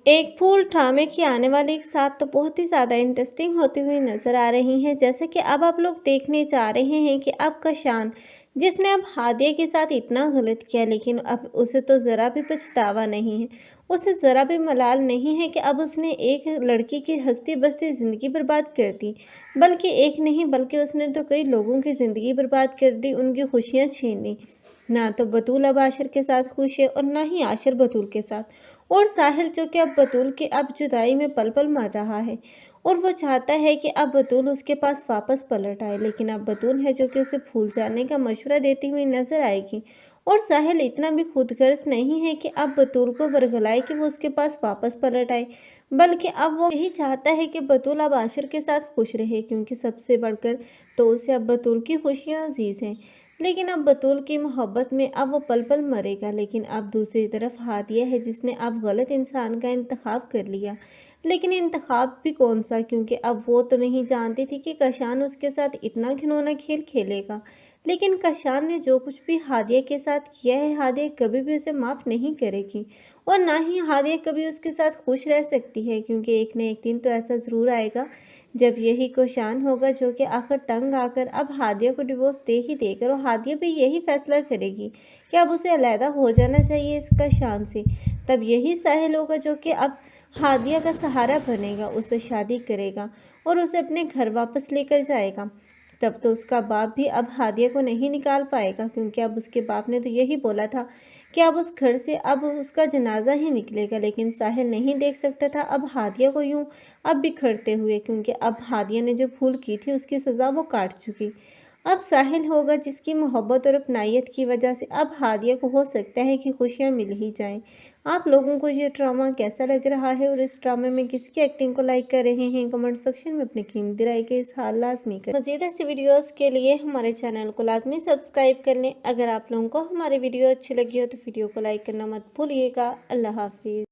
ایک پھول ڈرامے کی آنے والی ایک ساتھ تو بہت ہی زیادہ انٹرسٹنگ ہوتی ہوئی نظر آ رہی ہیں، جیسا کہ اب آپ لوگ دیکھنے جا رہے ہیں کہ اب کشان جس نے اب ہادیہ کے ساتھ اتنا غلط کیا، لیکن اب اسے تو ذرا بھی پچھتاوا نہیں ہے، اسے ذرا بھی ملال نہیں ہے کہ اب اس نے ایک لڑکی کی ہستی بستی زندگی برباد کر دی، بلکہ ایک نہیں بلکہ اس نے تو کئی لوگوں کی زندگی برباد کر دی، ان کی خوشیاں چھین لی۔ نہ تو بطول اب عاشر کے ساتھ خوش ہے اور نہ ہی عاشر بطول کے ساتھ، اور ساحل جو کہ اب بطول کے اب جدائی میں پل پل مر رہا ہے اور وہ چاہتا ہے کہ اب بطول اس کے پاس واپس پلٹ آئے، لیکن اب بطول ہے جو کہ اسے پھول جانے کا مشورہ دیتی ہوئی نظر آئے گی، اور ساحل اتنا بھی خود غرض نہیں ہے کہ اب بطول کو ورگلائے کہ وہ اس کے پاس واپس پلٹ آئے، بلکہ اب وہ یہی چاہتا ہے کہ بطول اب عاشر کے ساتھ خوش رہے، کیونکہ سب سے بڑھ کر تو اسے اب بطول کی خوشیاں عزیز ہیں۔ لیکن اب بطول کی محبت میں اب وہ پل پل مرے گا، لیکن اب دوسری طرف ہادیہ ہے جس نے اب غلط انسان کا انتخاب کر لیا، لیکن انتخاب بھی کون سا، کیونکہ اب وہ تو نہیں جانتی تھی کہ کشان اس کے ساتھ اتنا گھنونا کھیل کھیلے گا، لیکن کشان نے جو کچھ بھی ہادیہ کے ساتھ کیا ہے، ہادیہ کبھی بھی اسے معاف نہیں کرے گی، اور نہ ہی ہادیہ کبھی اس کے ساتھ خوش رہ سکتی ہے، کیونکہ ایک نہ ایک دن تو ایسا ضرور آئے گا جب یہی کشان ہوگا جو کہ آخر تنگ آ کر اب ہادیہ کو ڈیورس دے ہی دے کر، اور ہادیہ بھی یہی فیصلہ کرے گی کہ اب اسے علیحدہ ہو جانا چاہیے اس کشان سے۔ تب یہی ساحل ہوگا جو کہ اب ہادیہ کا سہارا بنے گا، اس سے شادی کرے گا اور اسے اپنے گھر واپس لے کر جائے گا۔ تب تو اس کا باپ بھی اب ہادیہ کو نہیں نکال پائے گا، کیونکہ اب اس کے باپ نے تو یہی بولا تھا کہ اب اس گھر سے اب اس کا جنازہ ہی نکلے گا، لیکن ساحل نہیں دیکھ سکتا تھا اب ہادیہ کو یوں اب بکھرتے ہوئے، کیونکہ اب ہادیہ نے جو بھول کی تھی اس کی سزا وہ کاٹ چکی۔ اب ساحل ہوگا جس کی محبت اور اپنائیت کی وجہ سے اب ہادیہ کو ہو سکتا ہے کہ خوشیاں مل ہی جائیں۔ آپ لوگوں کو یہ ڈرامہ کیسا لگ رہا ہے اور اس ڈرامے میں کس کی ایکٹنگ کو لائک کر رہے ہیں؟ کمنٹ سیکشن میں اپنی قیمتی رائے کا اظہار لازمی کریں۔ مزید ایسی ویڈیوز کے لیے ہمارے چینل کو لازمی سبسکرائب کر لیں۔ اگر آپ لوگوں کو ہماری ویڈیو اچھی لگی ہو تو ویڈیو کو لائک کرنا مت بھولیے گا۔ اللہ حافظ۔